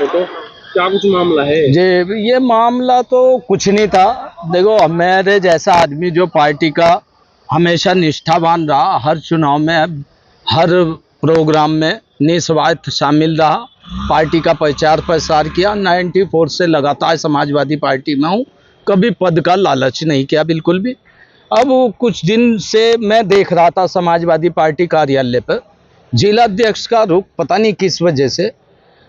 Photo, क्या कुछ मामला है? जी, ये मामला तो कुछ नहीं था। देखो, मेरे जैसा आदमी जो पार्टी का हमेशा निष्ठावान रहा, हर चुनाव में, हर प्रोग्राम में निस्वार्थ शामिल रहा, पार्टी का प्रचार प्रसार किया। 94 से लगातार समाजवादी पार्टी में हूँ, कभी पद का लालच नहीं किया बिल्कुल भी। अब कुछ दिन से मैं देख रहा था समाजवादी पार्टी कार्यालय पर जिलाध्यक्ष का रुख पता नहीं किस वजह से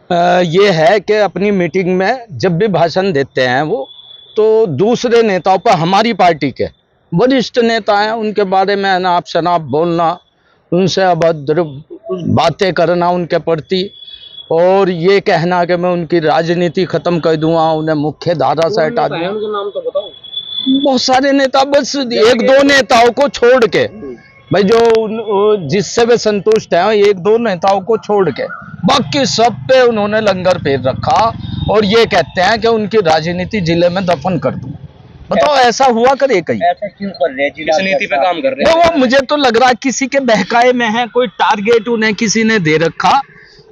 ये है कि अपनी मीटिंग में जब भी भाषण देते हैं वो, तो दूसरे नेताओं पर, हमारी पार्टी के वरिष्ठ नेता हैं उनके बारे में अनाप शनाप बोलना, उनसे अभद्र बातें करना उनके प्रति, और ये कहना कि मैं उनकी राजनीति खत्म कर दूंगा, उन्हें मुख्य धारा से हटा दूंगा। उनका नाम तो बताओ। बहुत सारे नेता, बस एक दो नेताओं को छोड़ के, भाई जो जिससे वे संतुष्ट हैं, एक दो नेताओं को छोड़ के बाकी सब पे उन्होंने लंगर फेर रखा और ये कहते हैं कि उनकी राजनीति जिले में दफन कर दूं। बताओ, ऐसा हुआ करे कहीं? ऐसा क्यों कर रहे हैं? किस नीति पे काम कर रहे हैं? वो मुझे तो लग रहा है किसी के बहकाए में है, कोई टारगेट उन्हें किसी ने दे रखा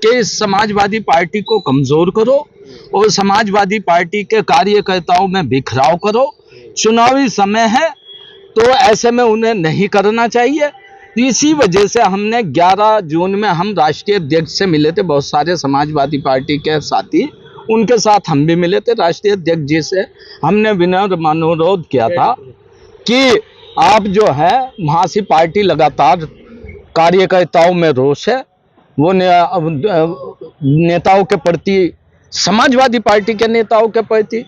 कि इस समाजवादी पार्टी को कमजोर करो और समाजवादी पार्टी के कार्यकर्ताओं में बिखराव करो। चुनावी समय है तो ऐसे में उन्हें नहीं करना चाहिए। इसी वजह से हमने 11 जून में हम राष्ट्रीय अध्यक्ष से मिले थे, बहुत सारे समाजवादी पार्टी के साथी, उनके साथ हम भी मिले थे। राष्ट्रीय अध्यक्ष जी से हमने विनम्र अनुरोध किया था कि आप जो है, वहाँ से पार्टी लगातार कार्यकर्ताओं में रोष है, वो नेताओं के प्रति, समाजवादी पार्टी के नेताओं के प्रति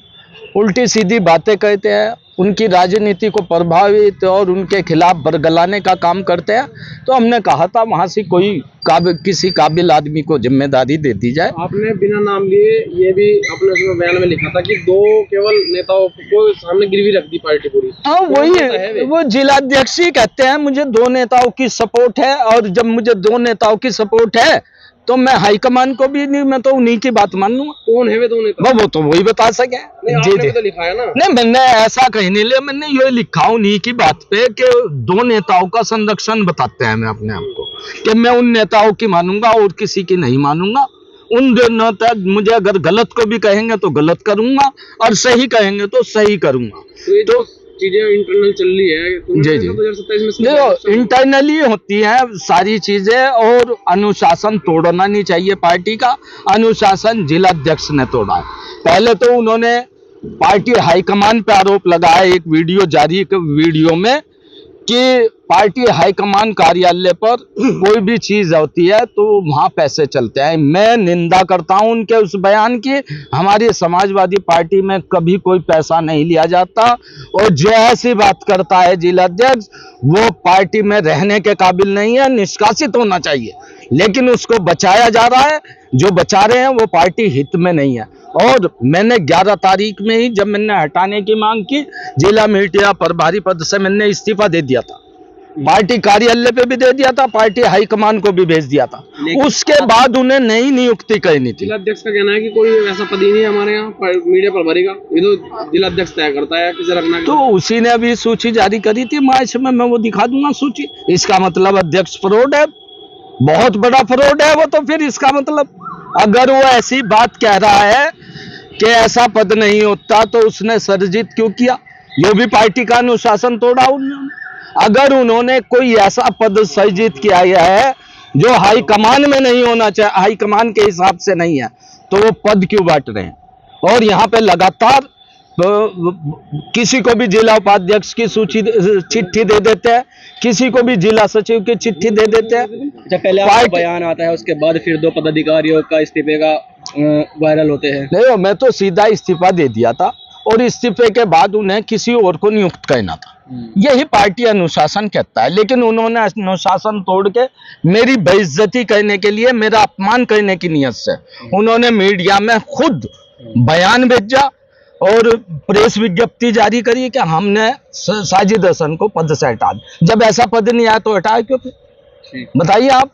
उल्टी सीधी बातें कहते हैं, उनकी राजनीति को प्रभावित और उनके खिलाफ बरगलाने का काम करते हैं। तो हमने कहा था वहां से कोई किसी काबिल आदमी को जिम्मेदारी दे दी जाए। आपने बिना नाम लिए ये भी अपने उसमें बयान में लिखा था कि दो केवल नेताओं को सामने गिरवी रख दी पार्टी पूरी। हाँ, वही वो जिलाध्यक्ष ही कहते हैं मुझे 2 नेताओं की सपोर्ट है, और जब मुझे 2 नेताओं की सपोर्ट है तो मैं हाईकमान को भी नहीं, मैं तो उन्हीं की बात मान लूंगा। कौन है वे 2 नेता? वो तो वही बता सके। जी तो लिखा है ना? नहीं, मैंने ऐसा कहीं नहीं लिया, मैंने ये लिखा उन्हीं की बात पे कि 2 नेताओं का संरक्षण बताते हैं मैं अपने आप को, कि मैं उन नेताओं की मानूंगा और किसी की नहीं मानूंगा। उन नेता मुझे अगर गलत को भी कहेंगे तो गलत करूंगा और सही कहेंगे तो सही करूंगा। तो चीजें इंटरनल चल रही है जी जी, देखो इंटरनली होती है सारी चीजें, और अनुशासन तोड़ना नहीं चाहिए पार्टी का। अनुशासन जिलाध्यक्ष ने तोड़ा है। पहले तो उन्होंने पार्टी हाईकमान पे आरोप लगाया एक वीडियो जारी वीडियो में कि पार्टी हाईकमान कार्यालय पर कोई भी चीज होती है तो वहां पैसे चलते हैं। मैं निंदा करता हूं उनके उस बयान की। हमारी समाजवादी पार्टी में कभी कोई पैसा नहीं लिया जाता, और जो ऐसी बात करता है जिलाध्यक्ष, वो पार्टी में रहने के काबिल नहीं है, निष्कासित होना चाहिए। लेकिन उसको बचाया जा रहा है, जो बचा रहे हैं वो पार्टी हित में नहीं है। और मैंने 11 तारीख में ही, जब मैंने हटाने की मांग की, जिला मीडिया प्रभारी पद से मैंने इस्तीफा दे दिया था, पार्टी कार्यालय पे भी दे दिया था, पार्टी हाईकमान को भी भेज दिया था। उसके बाद उन्हें नई नियुक्ति करनी थी। जिलाध्यक्ष का कहना है कि कोई ऐसा पद ही नहीं है हमारे यहाँ मीडिया प्रभारी का, ये तो जिलाध्यक्ष तय करता है किसे रखना है। तो उसी ने अभी सूची जारी करी थी मार्च में, मैं वो दिखा दूंगा सूची। इसका मतलब अध्यक्ष फ्रॉड है, बहुत बड़ा फ्रॉड है वो। तो फिर इसका मतलब, अगर वो ऐसी बात कह रहा है कि ऐसा पद नहीं होता, तो उसने सर्जित क्यों किया? ये भी पार्टी का अनुशासन तोड़ा उन्होंने। अगर उन्होंने कोई ऐसा पद सर्जित किया है जो हाईकमान में नहीं होना चाहिए, हाईकमान के हिसाब से नहीं है, तो वो पद क्यों बांट रहे हैं? और यहाँ पे लगातार किसी को भी जिला उपाध्यक्ष की सूची चिट्ठी दे देते हैं, किसी को भी जिला सचिव की चिट्ठी दे देते हैं। जब पहले आपका बयान आता है, उसके बाद फिर 2 पदाधिकारियों का इस्तीफे का वायरल होते हैं। नहीं, मैं तो सीधा इस्तीफा दे दिया था, और इस्तीफे के बाद उन्हें किसी और को नियुक्त करना था। यही पार्टी अनुशासन कहता है। लेकिन उन्होंने अनुशासन तोड़ के मेरी बेइज्जती करने के लिए, मेरा अपमान करने की नीयत से उन्होंने मीडिया में खुद बयान भेजा और प्रेस विज्ञप्ति जारी करी कि हमने साजिद हसन को पद से हटा दिया। जब ऐसा पद नहीं आया तो हटाया क्यों? बताइए आप।